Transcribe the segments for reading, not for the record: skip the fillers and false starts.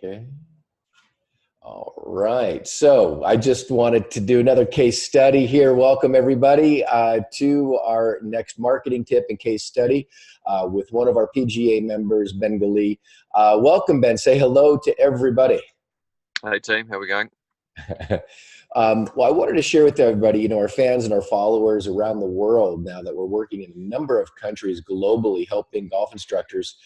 Okay. All right. So I just wanted to do another case study here. Welcome everybody to our next marketing tip and case study with one of our PGA members, Ben Gali. Welcome, Ben. Say hello to everybody. Hey team, how are we going? Well, I wanted to share with everybody, our fans and our followers around the world now that we're working in a number of countries globally, helping golf instructors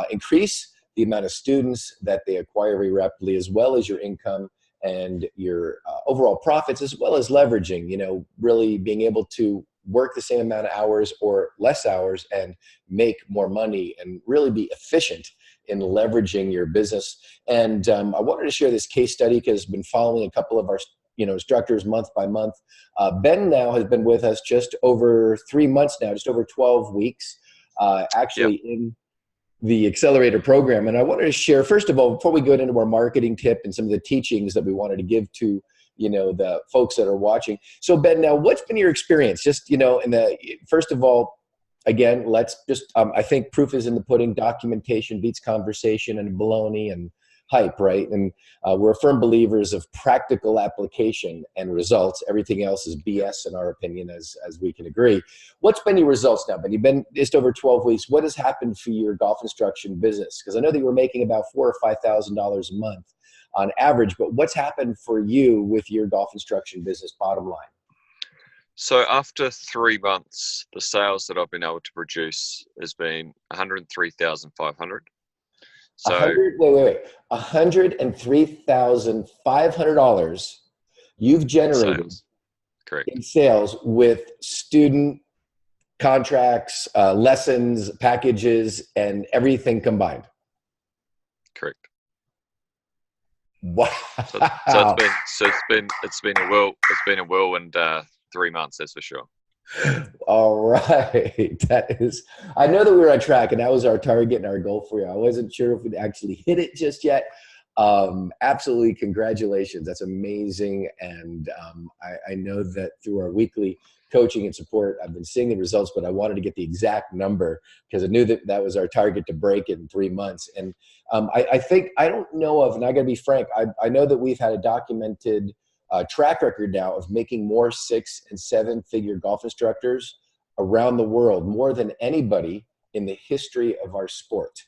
increase the amount of students that they acquire very rapidly, as well as your income and your overall profits, as well as leveraging, really being able to work the same amount of hours or less hours and make more money and really be efficient in leveraging your business. And I wanted to share this case study because I've been following a couple of our instructors month by month. Ben now has been with us just over 3 months now, just over 12 weeks, actually in the accelerator program. And I wanted to share, first of all, before we go into our marketing tip and some of the teachings that we wanted to give to the folks that are watching. So Ben, now what's been your experience? Just, first of all, again, let's just, I think proof is in the pudding. Documentation beats conversation and baloney and hype, right? And we're firm believers of practical application and results. Everything else is BS in our opinion, as we can agree. What's been your results now, Ben? You've been just over 12 weeks. What has happened for your golf instruction business? Because I know that you were making about $4,000 or $5,000 a month on average, but what's happened for you with your golf instruction business, bottom line? So after 3 months, the sales that I've been able to produce has been 103,500. So wait. $103,500 you've generated sales. Correct. in sales with student contracts, lessons, packages, and everything combined. Correct. Wow. So it's been a whirlwind 3 months, that's for sure. All right. I know that we were on track and that was our target and our goal for you. I wasn't sure if we'd actually hit it just yet. Absolutely. Congratulations. That's amazing. And I know that through our weekly coaching and support, I've been seeing the results, but I wanted to get the exact number because I knew that that was our target to break it in 3 months. And I think, I don't know of, and I gotta be frank, I know that we've had a documented track record now of making more 6- and 7-figure golf instructors around the world, more than anybody in the history of our sport,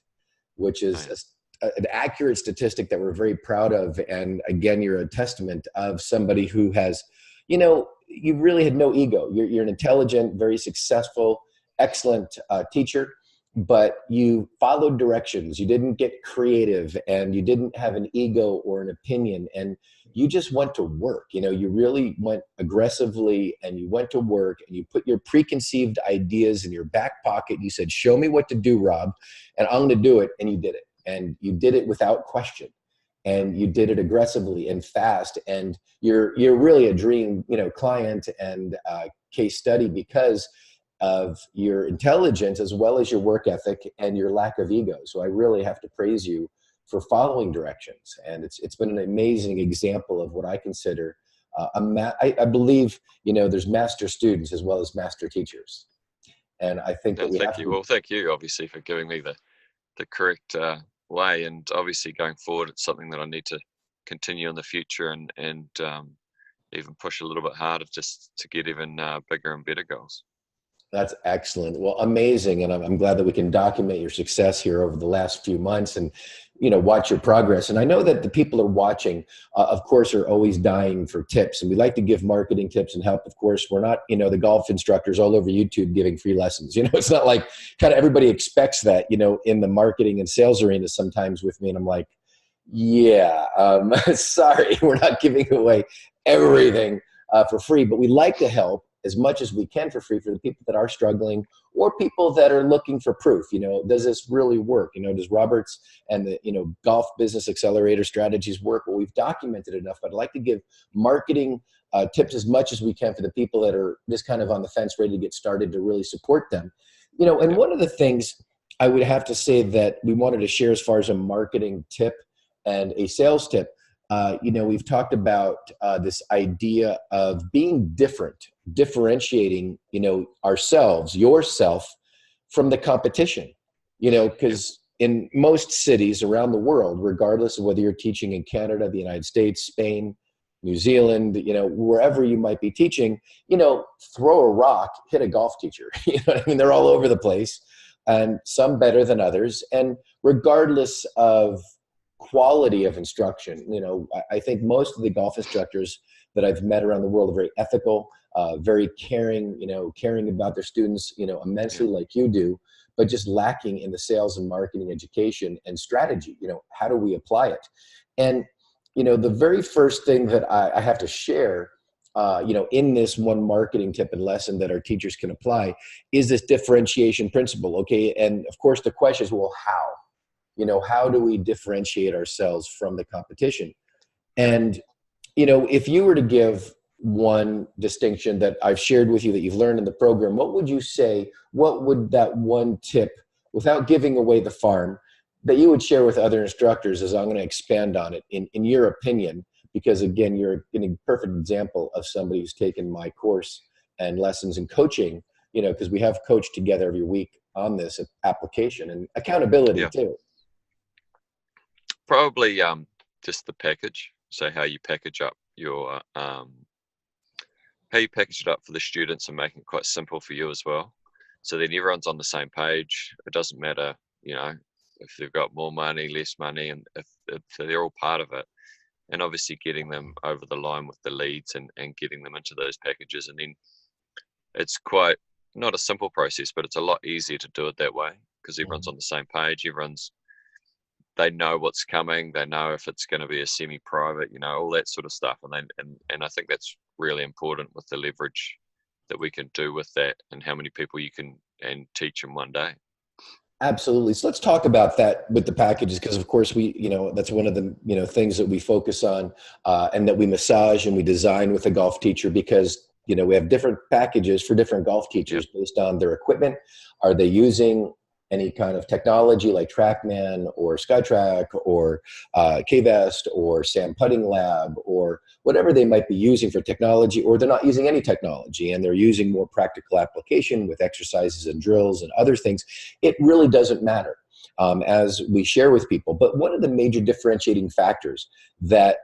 which is an accurate statistic that we're very proud of. And again, you're a testament of somebody who has, you really had no ego. You're an intelligent, very successful, excellent teacher, but you followed directions. You didn't get creative and you didn't have an ego or an opinion, and you just went to work. You really went aggressively and you went to work and you put your preconceived ideas in your back pocket. You said, show me what to do, Rob, and I'm going to do it. And you did it, and you did it without question, and you did it aggressively and fast. And you're really a dream, client and case study because of your intelligence as well as your work ethic and your lack of ego. So I really have to praise you for following directions. And it's been an amazing example of what I consider I believe, there's master students as well as master teachers. And I think that thank you. Well, thank you obviously for giving me the correct way. And obviously going forward, it's something that I need to continue in the future and even push a little bit harder just to get even bigger and better goals. That's excellent. Well, amazing. And I'm glad that we can document your success here over the last few months and, watch your progress. And I know that the people are watching, of course, are always dying for tips. And we like to give marketing tips and help. Of course, we're not, the golf instructors all over YouTube giving free lessons. It's not like kind of everybody expects that, in the marketing and sales arena sometimes with me. And I'm like, yeah, sorry, we're not giving away everything for free, but we like to help as much as we can for free for the people that are struggling or people that are looking for proof. Does this really work? Does Robert's and the, Golf Business Accelerator strategies work? Well, we've documented enough, but I'd like to give marketing tips as much as we can for the people that are just kind of on the fence, ready to get started, to really support them. And one of the things I would have to say that we wanted to share as far as a marketing tip and a sales tip, we've talked about this idea of being different, differentiating, ourselves, yourself from the competition, because in most cities around the world, regardless of whether you're teaching in Canada, the United States, Spain, New Zealand, wherever you might be teaching, throw a rock, hit a golf teacher. You know what I mean? They're all over the place, and some better than others. And regardless of quality of instruction, I think most of the golf instructors that I've met around the world are very ethical, very caring, caring about their students, immensely like you do, but just lacking in the sales and marketing education and strategy. How do we apply it? And the very first thing that I have to share, in this one marketing tip and lesson that our teachers can apply is this differentiation principle. Okay. And of course the question is, well, how do we differentiate ourselves from the competition? And, if you were to give one distinction that I've shared with you that you've learned in the program, what would you say, what would that one tip, without giving away the farm, that you would share with other instructors, as I'm going to expand on it, in your opinion, because again, you're a perfect example of somebody who's taken my course and lessons in coaching, because we have coached together every week on this application and accountability too. Probably just the package. So how you package up your, how you package it up for the students and making it quite simple for you as well. So then everyone's on the same page. It doesn't matter, if they've got more money, less money, and if they're all part of it. And obviously getting them over the line with the leads and getting them into those packages. And then it's quite, not a simple process, but it's a lot easier to do it that way because everyone's on the same page. They know what's coming. They know if it's going to be a semi-private, all that sort of stuff. And I think that's really important with the leverage that we can do with that and how many people you can and teach in one day. Absolutely. So let's talk about that with the packages, because of course that's one of the, things that we focus on and that we massage and we design with a golf teacher, because, we have different packages for different golf teachers based on their equipment. Are they using any kind of technology like TrackMan or SkyTrack or K-Vest or Sam Putting Lab or whatever they might be using for technology, or they're not using any technology and they're using more practical application with exercises and drills and other things. It really doesn't matter as we share with people. But one of the major differentiating factors that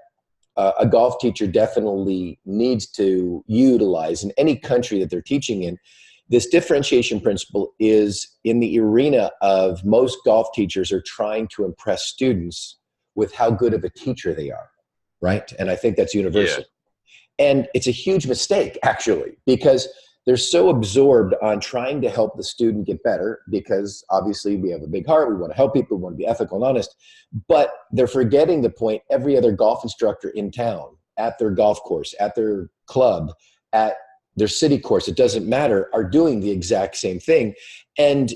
a golf teacher definitely needs to utilize in any country that they're teaching in, this differentiation principle is in the arena of most golf teachers are trying to impress students with how good of a teacher they are, right? And I think that's universal. Yeah. And it's a huge mistake, actually, because they're so absorbed on trying to help the student get better, because obviously we have a big heart, we want to help people, we want to be ethical and honest, but they're forgetting the point every other golf instructor in town, at their golf course, at their club, at their city course, it doesn't matter, are doing the exact same thing and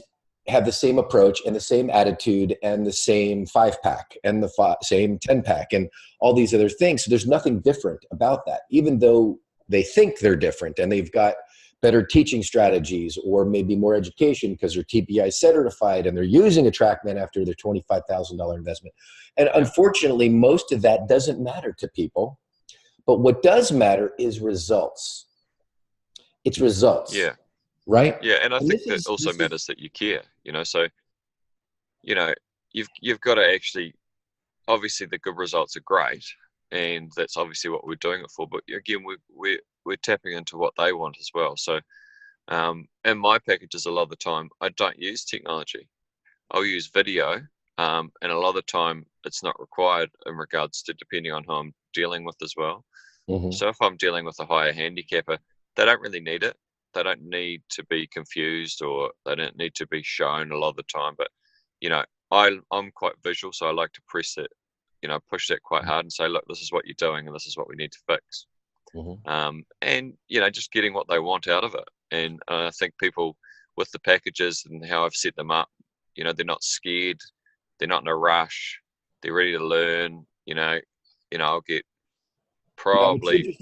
have the same approach and the same attitude and the same 5-pack and the same 10-pack and all these other things. So there's nothing different about that, even though they think they're different and they've got better teaching strategies or maybe more education because they're TPI certified and they're using a TrackMan after their $25,000 investment. And unfortunately, most of that doesn't matter to people. But what does matter is results. It's results. Yeah. Right? Yeah, and I think that also matters that you care, so, you've got to actually, obviously the good results are great and that's obviously what we're doing it for, but again, we're tapping into what they want as well. So, in my packages, a lot of the time, I don't use technology. I'll use video, and a lot of the time it's not required in regards to depending on who I'm dealing with as well. Mm-hmm. So if I'm dealing with a higher handicapper, they don't really need it. They don't need to be confused or they don't need to be shown a lot of the time. But, I'm quite visual, so I like to press it, push that quite hard and say, look, this is what you're doing and this is what we need to fix. Mm-hmm. And, just getting what they want out of it. And I think people with the packages and how I've set them up, they're not scared. They're not in a rush. They're ready to learn. I'll get probably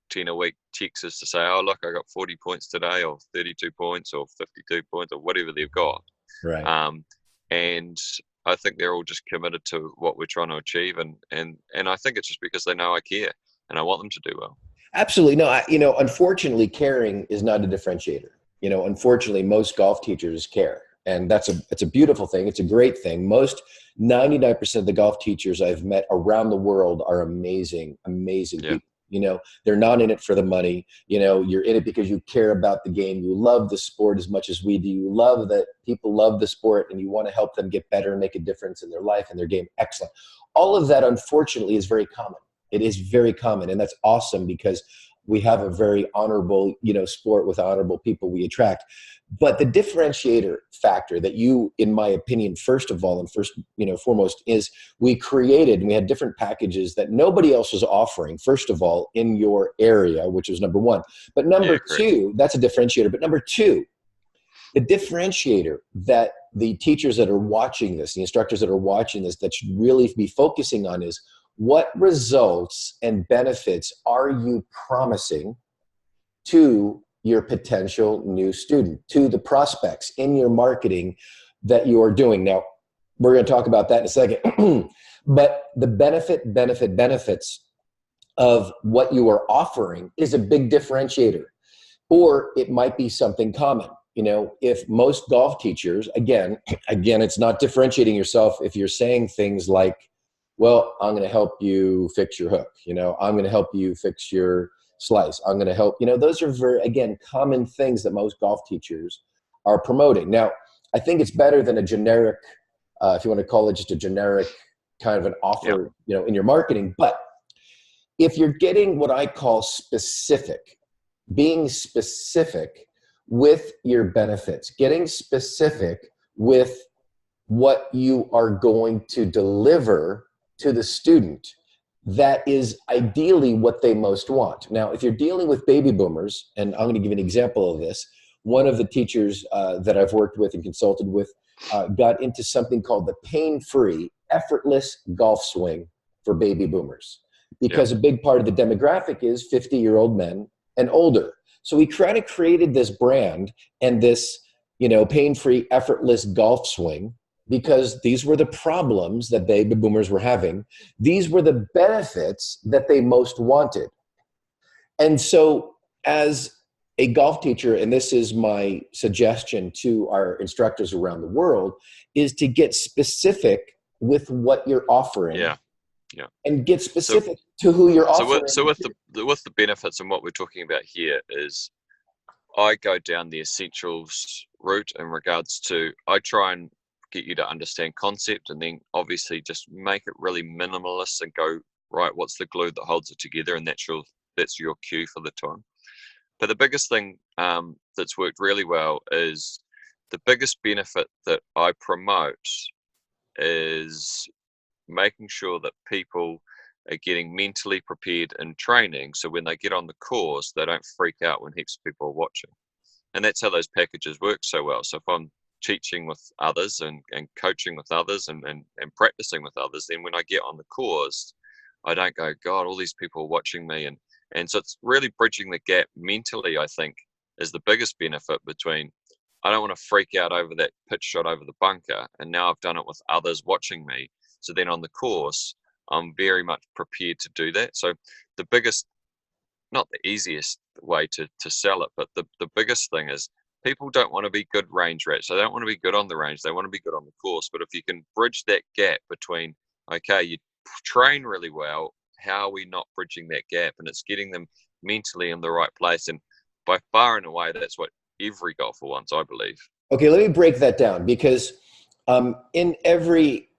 10 a week texts to say, oh, look, I got 40 points today or 32 points or 52 points or whatever they've got. Right. And I think they're all just committed to what we're trying to achieve. And I think it's just because they know I care and I want them to do well. Absolutely. No, unfortunately, caring is not a differentiator. Unfortunately, most golf teachers care And it's a beautiful thing. It's a great thing. Most 99% of the golf teachers I've met around the world are amazing, amazing Yeah. people. You know, they're not in it for the money. You know, you're in it because you care about the game. You love the sport as much as we do. You love that people love the sport and you want to help them get better and make a difference in their life and their game. Excellent. All of that, unfortunately, is very common. It is very common. And that's awesome because we have a very honorable, you know, sport with honorable people we attract. But the differentiator factor that you, in my opinion, first of all, and foremost, is we created and we had different packages that nobody else was offering, first of all, in your area, which was number one. But number two, that's a differentiator. But number two, the differentiator that the teachers that are watching this, the instructors that are watching this, that should really be focusing on is what results and benefits are you promising to your potential new student, to the prospects in your marketing that you are doing. Now, we're going to talk about that in a second. But the benefits of what you are offering is a big differentiator. Or it might be something common. You know, if most golf teachers, again, it's not differentiating yourself if you're saying things like, well, I'm going to help you fix your hook. You know, I'm going to help you fix your slice. I'm going to help, you know, those are very, again, common things that most golf teachers are promoting. Now, I think it's better than a generic, if you want to call it just a generic kind of an offer, you know, in your marketing. But if you're getting what I call specific, being specific with your benefits, getting specific with what you are going to deliver to the student, that is ideally what they most want. Now, if you're dealing with baby boomers, and I'm going to give you an example of this, one of the teachers that I've worked with and consulted with got into something called the pain-free, effortless golf swing for baby boomers, because a big part of the demographic is 50-year-old men and older. So we kind of created this brand and this, you know, pain-free, effortless golf swing, because these were the problems that baby boomers were having. These were the benefits that they most wanted. And so as a golf teacher, and this is my suggestion to our instructors around the world, is to get specific with what you're offering. And get specific to who you're offering. So with the benefits and what we're talking about here is, I go down the essentials route in regards to, I try and get you to understand concept, and then obviously just make it really minimalist and go, right, what's the glue that holds it together, and that's your cue for the time. But the biggest thing that's worked really well is, the biggest benefit that I promote is making sure that people are getting mentally prepared in training, so when they get on the course, they don't freak out when heaps of people are watching. And that's how those packages work so well. So if I'm teaching with others and coaching with others and practicing with others, then when I get on the course, I don't go, God, all these people are watching me. And so it's really bridging the gap mentally, I think, is the biggest benefit between, I don't want to freak out over that pitch shot over the bunker, and now I've done it with others watching me. So then on the course, I'm very much prepared to do that. So the biggest, not the easiest way to sell it, but the biggest thing is, people don't want to be good range rats. They don't want to be good on the range. They want to be good on the course. But if you can bridge that gap between, okay, you train really well, how are we not bridging that gap? And it's getting them mentally in the right place. And by far and away, that's what every golfer wants, I believe. Okay, let me break that down, because in every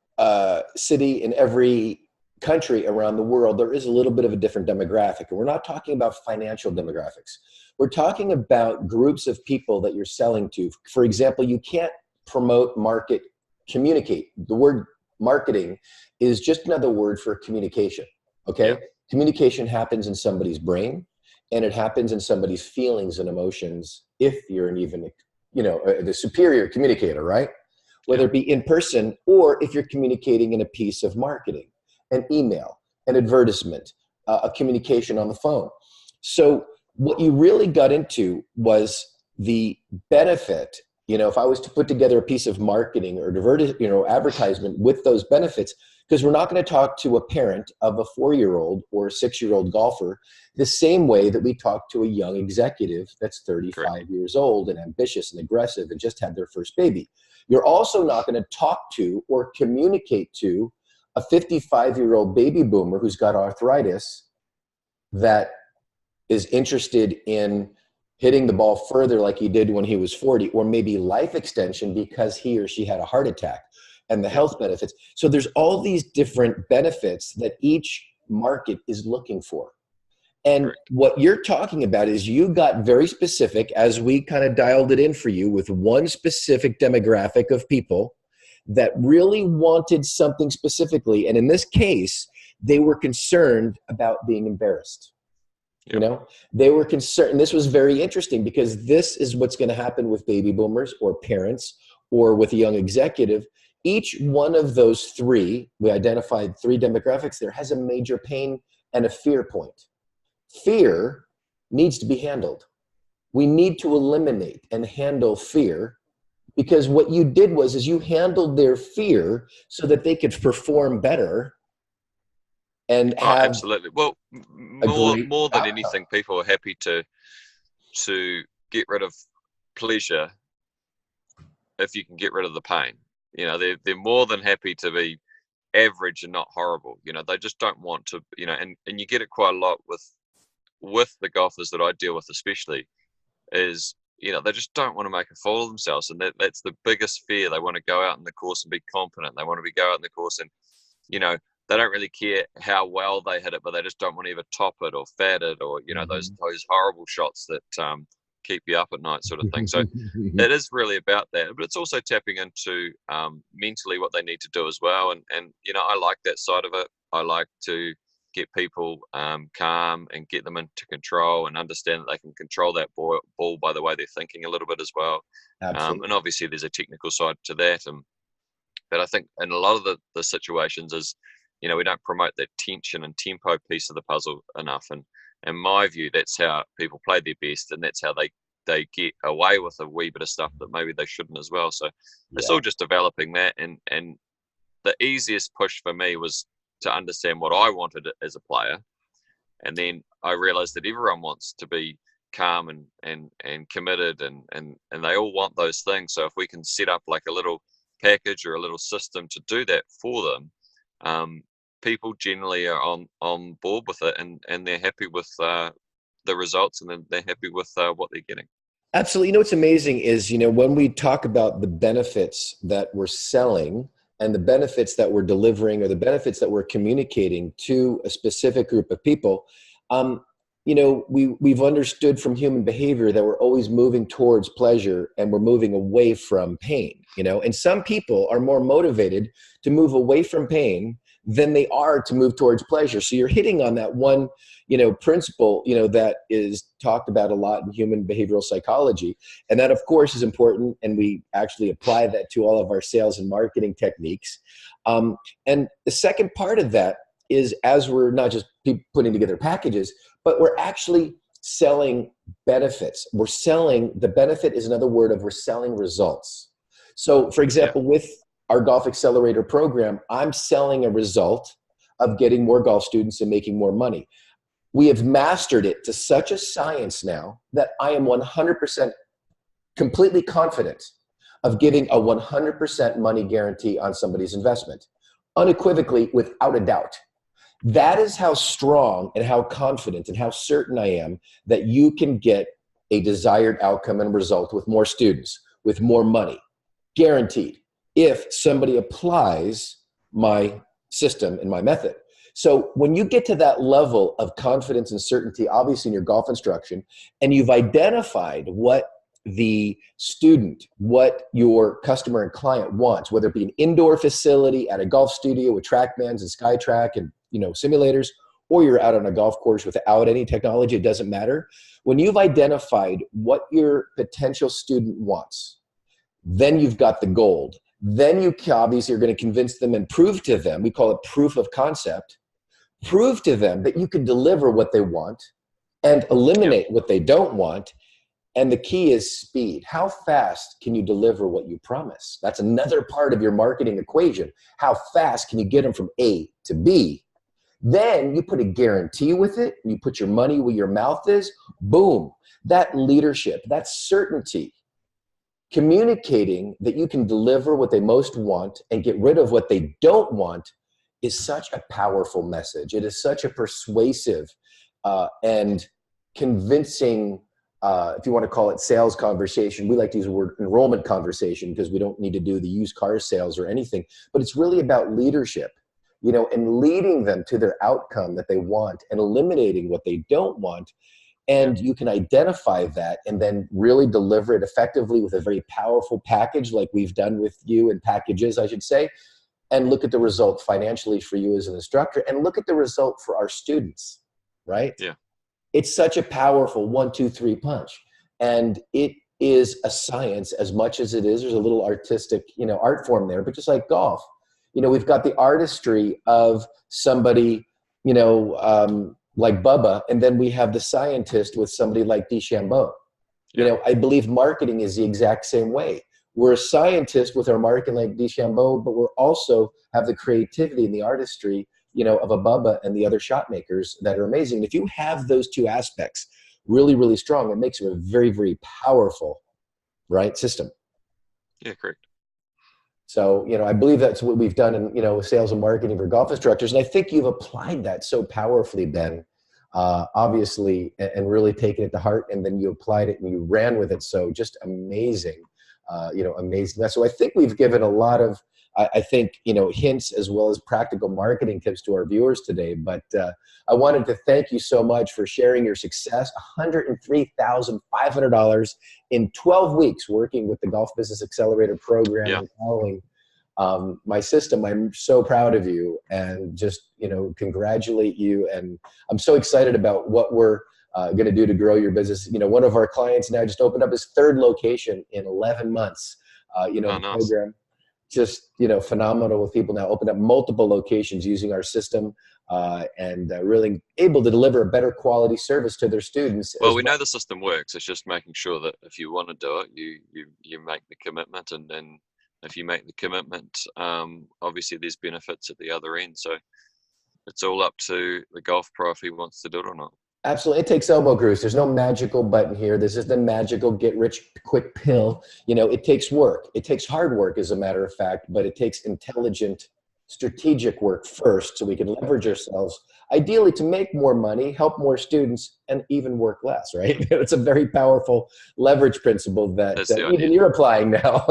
city, in every country around the world, there is a little bit of a different demographic. And we're not talking about financial demographics. We're talking about groups of people that you're selling to. For example, you can't promote, market, communicate. The word marketing is just another word for communication. Okay? Communication happens in somebody's brain, and it happens in somebody's feelings and emotions if you're an even, you know, the superior communicator, right? Whether it be in person or if you're communicating in a piece of marketing, an email, an advertisement, a communication on the phone. So what you really got into was the benefit. You know, if I was to put together a piece of marketing or advertisement with those benefits, because we're not going to talk to a parent of a 4-year-old or a 6-year-old golfer the same way that we talk to a young executive that's 35 years old and ambitious and aggressive and just had their first baby. You're also not going to talk to or communicate to a 55-year-old baby boomer who's got arthritis that is interested in hitting the ball further like he did when he was 40, or maybe life extension because he or she had a heart attack, and the health benefits. So there's all these different benefits that each market is looking for. And Correct. what you're talking about is you got very specific as we kind of dialed it in for you with one specific demographic of people that really wanted something specifically. And in this case, they were concerned about being embarrassed. You know, they were concerned. This was very interesting because this is what's going to happen with baby boomers or parents or with a young executive. Each one of those three, we identified three demographics there, has a major pain and a fear point. Fear needs to be handled. We need to eliminate and handle fear, because what you did is you handled their fear so that they could perform better and have absolutely. Well, more than anything, people are happy to get rid of pleasure if you can get rid of the pain. You know, they're more than happy to be average and not horrible. You know, they just don't want to. You know, and you get it quite a lot with the golfers that I deal with, especially, is, you know, they just don't want to make a fool of themselves, and that's the biggest fear. They want to go out in the course and be confident. They want to go out in the course and, you know, they don't really care how well they hit it, but they just don't want to either top it or fat it, or, you know, those horrible shots that keep you up at night, sort of thing. So it is really about that, but it's also tapping into mentally what they need to do as well. And you know, I like that side of it. I like to get people calm and get them into control and understand that they can control that ball by the way they're thinking a little bit as well. And obviously there's a technical side to that. But I think in a lot of the situations is, you know, we don't promote that tension and tempo piece of the puzzle enough. And in my view, that's how people play their best, and that's how they get away with a wee bit of stuff that maybe they shouldn't as well. So it's all just developing that. And the easiest push for me was to understand what I wanted as a player. And then I realized that everyone wants to be calm and committed, and they all want those things. So if we can set up like a little package or a little system to do that for them, people generally are on board with it, and they're happy with the results, and then they're happy with what they're getting. Absolutely. You know, what's amazing is, you know, when we talk about the benefits that we're selling and the benefits that we're delivering or the benefits that we're communicating to a specific group of people, you know, we've understood from human behavior that we're always moving towards pleasure and we're moving away from pain, you know, and some people are more motivated to move away from pain than they are to move towards pleasure. So you're hitting on that one, you know, principle, you know, that is talked about a lot in human behavioral psychology. And that, of course, is important. And we actually apply that to all of our sales and marketing techniques. And the second part of that is, as we're not just putting together packages, but we're actually selling benefits. We're selling, the benefit is another word of, we're selling results. So for example, with our Golf Accelerator program, I'm selling a result of getting more golf students and making more money. We have mastered it to such a science now that I am 100% completely confident of giving a 100% money guarantee on somebody's investment, unequivocally, without a doubt. That is how strong and how confident and how certain I am that you can get a desired outcome and result with more students, with more money, guaranteed, if somebody applies my system and my method. So when you get to that level of confidence and certainty, obviously in your golf instruction, and you've identified what the student, what your customer and client wants, whether it be an indoor facility at a golf studio with TrackMans and SkyTrack and, you know, simulators, or you're out on a golf course without any technology, it doesn't matter. When you've identified what your potential student wants, then you've got the gold. Then you obviously are going to convince them and prove to them, we call it proof of concept, prove to them that you can deliver what they want and eliminate what they don't want. And the key is speed. How fast can you deliver what you promise? That's another part of your marketing equation. How fast can you get them from A to B? Then you put a guarantee with it. You put your money where your mouth is. Boom. That leadership, that certainty communicating that you can deliver what they most want and get rid of what they don't want is such a powerful message. It is such a persuasive and convincing, if you want to call it sales conversation. We like to use the word enrollment conversation because we don't need to do the used car sales or anything, but it's really about leadership, you know, and leading them to their outcome that they want and eliminating what they don't want. And you can identify that and then really deliver it effectively with a very powerful package like we've done with you, and packages, I should say, and look at the result financially for you as an instructor, and look at the result for our students, right? Yeah. It's such a powerful 1, 2, 3 punch. And it is a science as much as it is. There's a little artistic, you know, art form there, but just like golf, you know, we've got the artistry of somebody, you know, like Bubba, and then we have the scientist with somebody like DeChambeau. You know, I believe marketing is the exact same way. We're a scientist with our marketing like DeChambeau, but we're also have the creativity and the artistry, you know, of a Bubba and the other shot makers that are amazing. And if you have those two aspects really, really strong, it makes it a very, very powerful, right, system. Yeah, correct. So, you know, I believe that's what we've done in, you know, sales and marketing for golf instructors. And I think you've applied that so powerfully, Ben, obviously, and really taken it to heart. And then you applied it and you ran with it. So just amazing, you know, amazing. So I think we've given a lot of, I think, you know, hints as well as practical marketing tips to our viewers today. But I wanted to thank you so much for sharing your success. $103,500 in 12 weeks working with the Golf Business Accelerator Program and following my system. I'm so proud of you and just, you know, congratulate you. And I'm so excited about what we're going to do to grow your business. You know, one of our clients now just opened up his 3rd location in 11 months. You know, the program just, you know, phenomenal, with people now open up multiple locations using our system and really able to deliver a better quality service to their students. Well, we know the system works. It's just making sure that if you want to do it, you make the commitment, and then if you make the commitment, obviously there's benefits at the other end. So it's all up to the golf pro if he wants to do it or not. Absolutely. It takes elbow grease. There's no magical button here. This is the magical get rich quick pill. You know, it takes work. It takes hard work, as a matter of fact, but it takes intelligent, strategic work first so we can leverage ourselves, ideally to make more money, help more students, and even work less, right? It's a very powerful leverage principle that even you're applying now.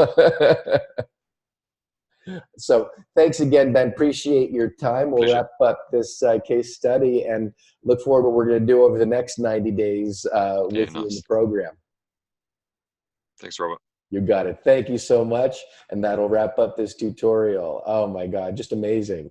So thanks again, Ben. Appreciate your time. We'll wrap up this case study and look forward to what we're going to do over the next 90 days with you in the program. Thanks, Robert. You got it. Thank you so much. And that'll wrap up this tutorial. Oh my God, just amazing.